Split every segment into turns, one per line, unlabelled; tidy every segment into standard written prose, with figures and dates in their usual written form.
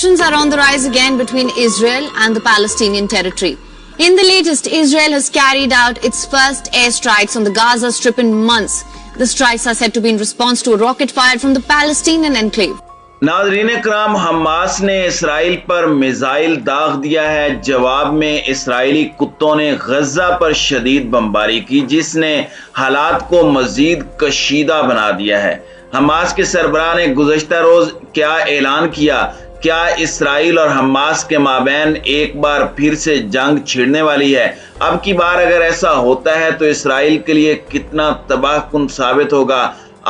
Tensions are on the rise again between Israel and the Palestinian territory. In the latest, Israel has carried out its first airstrikes on the Gaza Strip in months. The strikes are said to be in response to a rocket fired from the Palestinian enclave.
ناظرین کرام، Hamas نے اسرائیل پر missile داغ دیا ہے۔ جواب میں اسرائیلی کتوں نے غزہ پر شدید بمباری کی، جس نے حالات کو مزید کشیدہ بنا دیا ہے۔ حماس کے سربراہ نے گزشتہ روز کیا اعلان کیا؟ کیا اسرائیل اور حماس کے مابین ایک بار پھر سے جنگ چھڑنے والی ہے؟ اب کی بار اگر ایسا ہوتا ہے تو اسرائیل کے لیے کتنا تباہ کن ثابت ہوگا؟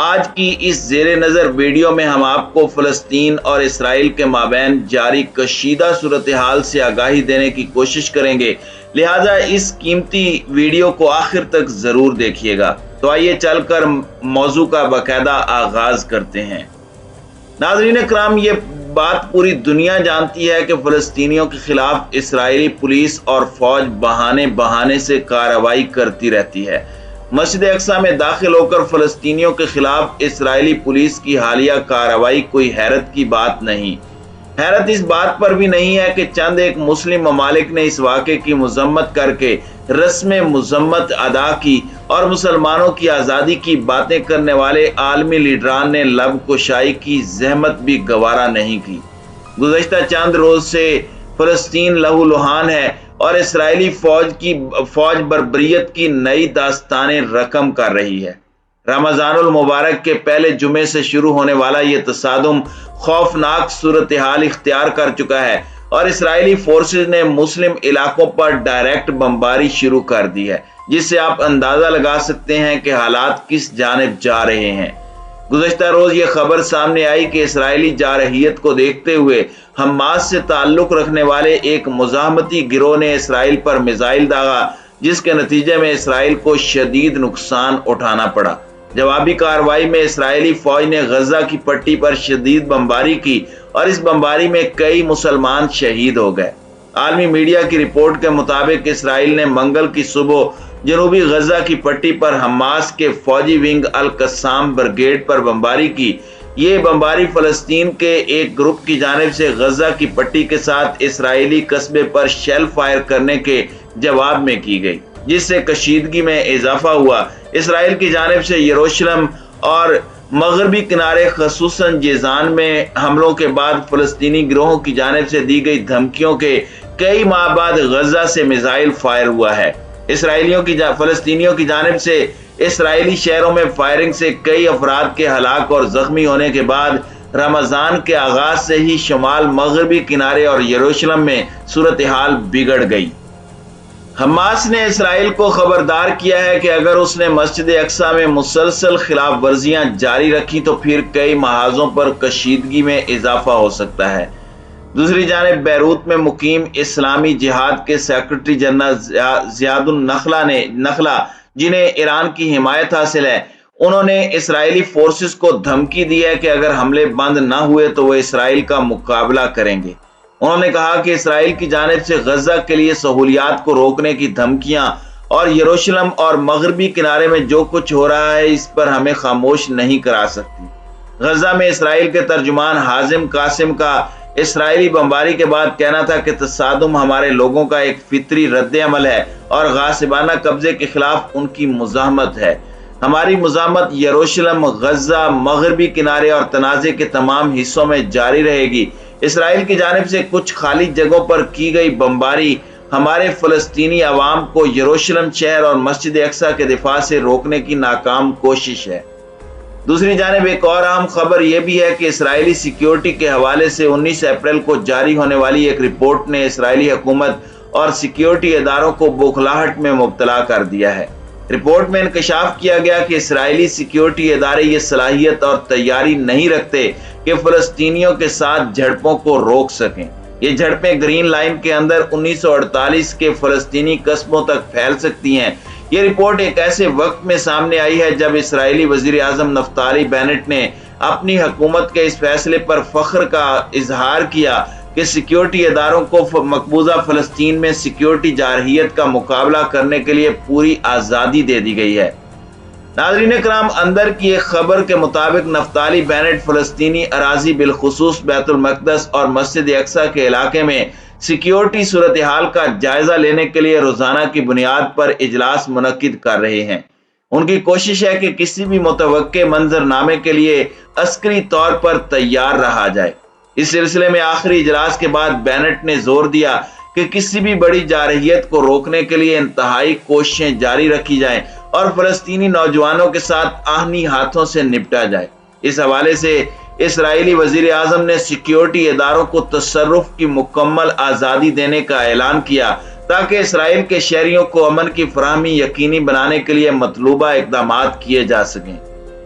آج کی اس زیر نظر ویڈیو میں ہم آپ کو فلسطین اور اسرائیل کے مابین جاری کشیدہ صورتحال سے آگاہی دینے کی کوشش کریں گے، لہٰذا اس قیمتی ویڈیو کو آخر تک ضرور دیکھیے گا۔ تو آئیے چل کر موضوع کا باقاعدہ آغاز کرتے ہیں۔ ناظرین کرام، یہ بات پوری دنیا جانتی ہے کہ فلسطینیوں کے خلاف اسرائیلی پولیس اور فوج بہانے سے کارروائی کرتی رہتی ہے۔ مسجد اقصی میں داخل ہو کر فلسطینیوں کے خلاف اسرائیلی پولیس کی حالیہ کارروائی کوئی حیرت کی بات نہیں۔ حیرت اس بات پر بھی نہیں ہے کہ چند ایک مسلم ممالک نے اس واقعے کی مذمت کر کے رسم مذمت ادا کی اور مسلمانوں کی آزادی کی باتیں کرنے والے عالمی لیڈران نے لب کشائی کی زحمت بھی گوارا نہیں کی۔ گزشتہ چند روز سے فلسطین لہو لہان ہے اور اسرائیلی فوج بربریت کی نئی داستانیں رقم کر رہی ہے۔ رمضان المبارک کے پہلے جمعے سے شروع ہونے والا یہ تصادم خوفناک صورتحال اختیار کر چکا ہے اور اسرائیلی فورسز نے مسلم علاقوں پر ڈائریکٹ بمباری شروع کر دی ہے، جس سے آپ اندازہ لگا سکتے ہیں کہ حالات کس جانب جا رہے ہیں۔ گزشتہ روز یہ خبر سامنے آئی کہ اسرائیلی جارحیت کو دیکھتے ہوئے حماس سے تعلق رکھنے والے ایک مزاحمتی گروہ نے اسرائیل پر میزائل داغا، جس کے نتیجے میں اسرائیل کو شدید نقصان اٹھانا پڑا۔ جوابی کارروائی میں اسرائیلی فوج نے غزہ کی پٹی پر شدید بمباری کی اور اس بمباری میں کئی مسلمان شہید ہو گئے۔ عالمی میڈیا کی رپورٹ کے مطابق اسرائیل نے منگل کی صبح جنوبی غزہ کی پٹی پر حماس کے فوجی ونگ القسام بریگیڈ پر بمباری کی۔ یہ بمباری فلسطین کے ایک گروپ کی جانب سے غزہ کی پٹی کے ساتھ اسرائیلی قصبے پر شیل فائر کرنے کے جواب میں کی گئی، جس سے کشیدگی میں اضافہ ہوا۔ اسرائیل کی جانب سے یروشلم اور مغربی کنارے خصوصاً جیزان میں حملوں کے بعد فلسطینی گروہوں کی جانب سے دی گئی دھمکیوں کے کئی ماہ بعد غزہ سے میزائل فائر ہوا ہے۔ فلسطینیوں کی جانب سے اسرائیلی شہروں میں فائرنگ سے کئی افراد کے ہلاک اور زخمی ہونے کے بعد رمضان کے آغاز سے ہی شمال مغربی کنارے اور یروشلم میں صورتحال بگڑ گئی۔ حماس نے اسرائیل کو خبردار کیا ہے کہ اگر اس نے مسجد اقصی میں مسلسل خلاف ورزیاں جاری رکھی تو پھر کئی محاذوں پر کشیدگی میں اضافہ ہو سکتا ہے۔ دوسری جانب بیروت میں مقیم اسلامی جہاد کے سیکرٹری جنرل زیاد النخلا جنہیں ایران کی حمایت حاصل ہے، انہوں نے اسرائیلی فورسز کو دھمکی دی ہے کہ اگر حملے بند نہ ہوئے تو وہ اسرائیل کا مقابلہ کریں گے۔ انہوں نے کہا کہ اسرائیل کی جانب سے غزہ کے لیے سہولیات کو روکنے کی دھمکیاں اور یروشلم اور مغربی کنارے میں جو کچھ ہو رہا ہے اس پر ہمیں خاموش نہیں کرا سکتی۔ غزہ میں اسرائیل کے ترجمان حازم قاسم کا اسرائیلی بمباری کے بعد کہنا تھا کہ تصادم ہمارے لوگوں کا ایک فطری رد عمل ہے اور غاصبانہ قبضے کے خلاف ان کی مزاحمت ہے۔ ہماری مزاحمت یروشلم، غزہ، مغربی کنارے اور تنازع کے تمام حصوں میں جاری رہے گی۔ اسرائیل کی جانب سے کچھ خالی جگہوں پر کی گئی بمباری ہمارے فلسطینی عوام کو یروشلم شہر اور مسجد اقصی کے دفاع سے روکنے کی ناکام کوشش ہے۔ دوسری جانب ایک اور اہم خبر یہ بھی ہے کہ اسرائیلی سیکیورٹی کے حوالے سے 19 اپریل کو جاری ہونے والی ایک رپورٹ نے اسرائیلی حکومت اور سیکیورٹی اداروں کو بوکھلاہٹ میں مبتلا کر دیا ہے۔ رپورٹ میں انکشاف کیا گیا کہ اسرائیلی سیکیورٹی ادارے یہ صلاحیت اور تیاری نہیں رکھتے کہ فلسطینیوں کے ساتھ جھڑپوں کو روک سکیں۔ یہ جھڑپیں گرین لائن کے اندر 1948 کے فلسطینی قصبوں تک پھیل سکتی ہیں۔ یہ رپورٹ ایک ایسے وقت میں سامنے آئی ہے جب اسرائیلی وزیر اعظم نفتالی بینٹ نے اپنی حکومت کے اس فیصلے پر فخر کا اظہار کیا کہ سیکیورٹی اداروں کو مقبوضہ فلسطین میں سیکیورٹی جارحیت کا مقابلہ کرنے کے لیے پوری آزادی دے دی گئی ہے۔ ناظرین کرام، اندر کی ایک خبر کے مطابق نفتالی بینٹ فلسطینی اراضی بالخصوص بیت المقدس اور مسجد اقصی کے علاقے میں سیکیورٹی صورتحال کا جائزہ لینے کے لیے روزانہ کی بنیاد پر اجلاس منعقد کر رہے ہیں۔ ان کی کوشش ہے کہ کسی بھی متوقع منظرنامے کے لیے عسکری طور پر تیار رہا جائے۔ اس سلسلے میں آخری اجلاس کے بعد بینٹ نے زور دیا کہ کسی بھی بڑی جارحیت کو روکنے کے لیے انتہائی کوششیں جاری رکھی جائیں اور فلسطینی نوجوانوں کے ساتھ آہنی ہاتھوں سے نپٹا جائے۔ اس حوالے سے اسرائیلی وزیر اعظم نے سیکیورٹی اداروں کو تصرف کی مکمل آزادی دینے کا اعلان کیا تاکہ اسرائیل کے شہریوں کو امن کی فراہمی یقینی بنانے کے لیے مطلوبہ اقدامات کیے جا سکیں۔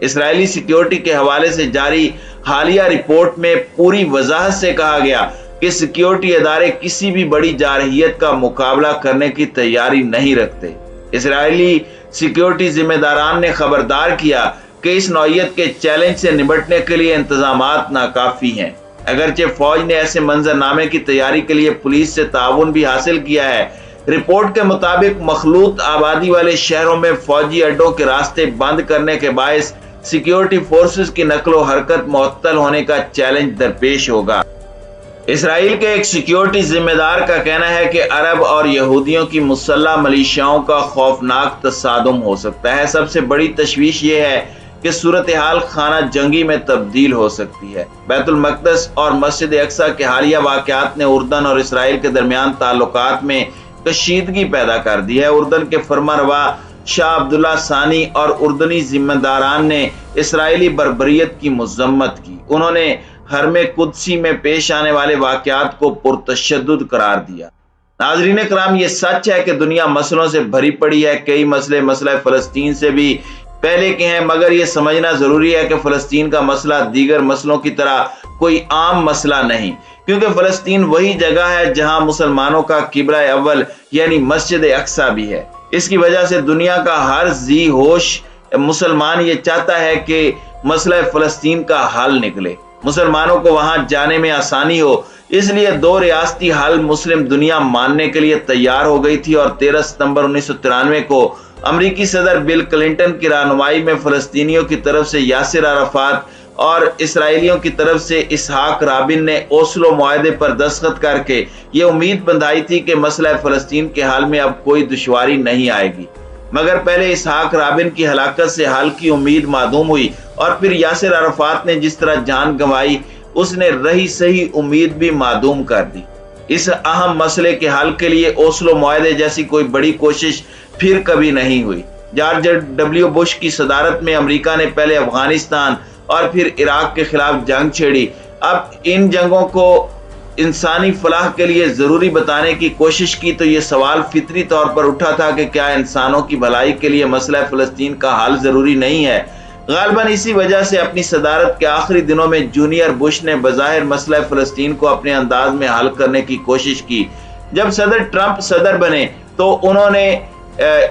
اسرائیلی سیکیورٹی کے حوالے سے جاری حالیہ رپورٹ میں پوری وضاحت سے کہا گیا کہ سیکیورٹی ادارے کسی بھی بڑی جارحیت کا مقابلہ کرنے کی تیاری نہیں رکھتے۔ اسرائیلی سیکیورٹی ذمہ داران نے خبردار کیا کہ اس نوعیت کے چیلنج سے نمٹنے کے لیے انتظامات ناکافی ہیں۔ اگرچہ فوج نے ایسے منظرنامے کی تیاری کے لیے پولیس سے تعاون بھی حاصل کیا ہے۔ رپورٹ کے مطابق مخلوط آبادی والے شہروں میں فوجی اڈوں کے راستے بند کرنے کے باعث سیکیورٹی فورسز کی نقل و حرکت معطل ہونے کا چیلنج درپیش ہوگا۔ اسرائیل کے ایک سیکیورٹی ذمہ دار کا کہنا ہے کہ عرب اور یہودیوں کی مسلح ملیشیاؤں کا خوفناک تصادم ہو سکتا ہے۔ سب سے بڑی تشویش یہ ہے کہ صورتحال خانہ جنگی میں تبدیل ہو سکتی ہے۔ بیت المقدس اور مسجد اقصی کے حالیہ واقعات نے اردن اور اسرائیل کے درمیان تعلقات میں کشیدگی پیدا کر دی ہے۔ اردن کے فرمانروا شاہ عبداللہ ثانی اور اردنی ذمہ داران نے اسرائیلی بربریت کی مذمت کی۔ انہوں نے حرم قدسی میں پیش آنے والے واقعات کو پرتشدد قرار دیا۔ ناظرین کرام، یہ سچ ہے کہ دنیا مسئلوں سے بھری پڑی ہے۔ کئی مسئلے مسئلہ فلسطین سے بھی پہلے کے ہیں، مگر یہ سمجھنا ضروری ہے کہ فلسطین کا مسئلہ دیگر مسئلوں کی طرح کوئی عام مسئلہ نہیں، کیونکہ فلسطین وہی جگہ ہے جہاں مسلمانوں کا قبلہ اول یعنی مسجد اقصی بھی ہے۔ اس کی وجہ سے دنیا کا ہر ذی ہوش مسلمان یہ چاہتا ہے کہ مسئلہ فلسطین کا حل نکلے، مسلمانوں کو وہاں جانے میں آسانی ہو۔ اس لیے دو ریاستی حل مسلم دنیا ماننے کے لیے تیار ہو گئی تھی، اور 13 ستمبر 1993 کو امریکی صدر بل کلنٹن کی رہنمائی میں فلسطینیوں کی طرف سے یاسر عرفات اور اسرائیلیوں کی طرف سے اسحاق رابن نے اوسلو معاہدے پر دستخط کر کے یہ امید بندھائی تھی کہ مسئلہ فلسطین کے حل میں اب کوئی دشواری نہیں آئے گی۔ مگر پہلے اسحاق رابن کی ہلاکت سے حل کی امید معدوم ہوئی، اور پھر یاسر عرفات نے جس طرح جان گنوائی اس نے رہی صحیح امید بھی معدوم کر دی۔ اس اہم مسئلے کے حل کے لیے اوسلو معاہدے جیسی کوئی بڑی کوشش پھر کبھی نہیں ہوئی۔ جارج ڈبلیو بش کی صدارت میں امریکہ نے پہلے افغانستان اور پھر عراق کے خلاف جنگ چھیڑی۔ اب ان جنگوں کو انسانی فلاح کے لیے ضروری بتانے کی کوشش کی تو یہ سوال فطری طور پر اٹھا تھا کہ کیا انسانوں کی بھلائی کے لیے مسئلہ فلسطین کا حل ضروری نہیں ہے؟ غالباً اسی وجہ سے اپنی صدارت کے آخری دنوں میں جونیئر بش نے بظاہر مسئلہ فلسطین کو اپنے انداز میں حل کرنے کی کوشش کی۔ جب صدر ٹرمپ صدر بنے تو انہوں نے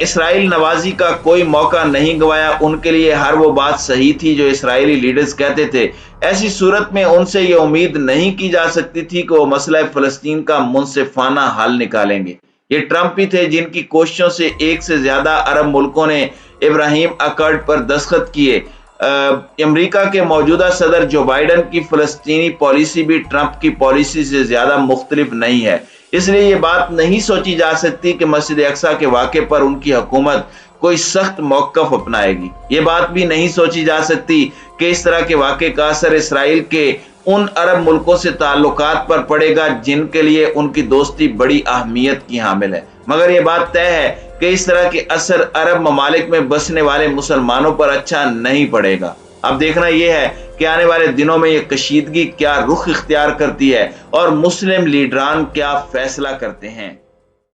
اسرائیل نوازی کا کوئی موقع نہیں گوایا۔ ان کے لیے ہر وہ بات صحیح تھی جو اسرائیلی لیڈرز کہتے تھے۔ ایسی صورت میں ان سے یہ امید نہیں کی جا سکتی تھی کہ وہ مسئلہ فلسطین کا منصفانہ حل نکالیں گے۔ یہ ٹرمپ ہی تھے جن کی کوششوں سے ایک سے زیادہ عرب ملکوں نے ابراہیم اکارڈ پر دستخط کیے۔ امریکہ کے موجودہ صدر جو بائیڈن کی فلسطینی پالیسی بھی ٹرمپ کی پالیسی سے زیادہ مختلف نہیں ہے۔ اس لیے یہ بات نہیں سوچی جا سکتی کہ مسجد اقصی کے واقعے پر ان کی حکومت کوئی سخت موقف اپنائے گی۔ یہ بات بھی نہیں سوچی جا سکتی کہ اس طرح کے واقعے کا اثر اسرائیل کے ان عرب ملکوں سے تعلقات پر پڑے گا جن کے لیے ان کی دوستی بڑی اہمیت کی حامل ہے۔ مگر یہ بات طے ہے کہ اس طرح کے اثر عرب ممالک میں بسنے والے مسلمانوں پر اچھا نہیں پڑے گا۔ اب دیکھنا یہ ہے کہ آنے والے دنوں میں یہ کشیدگی کیا رخ اختیار کرتی ہے اور مسلم لیڈران کیا فیصلہ کرتے ہیں۔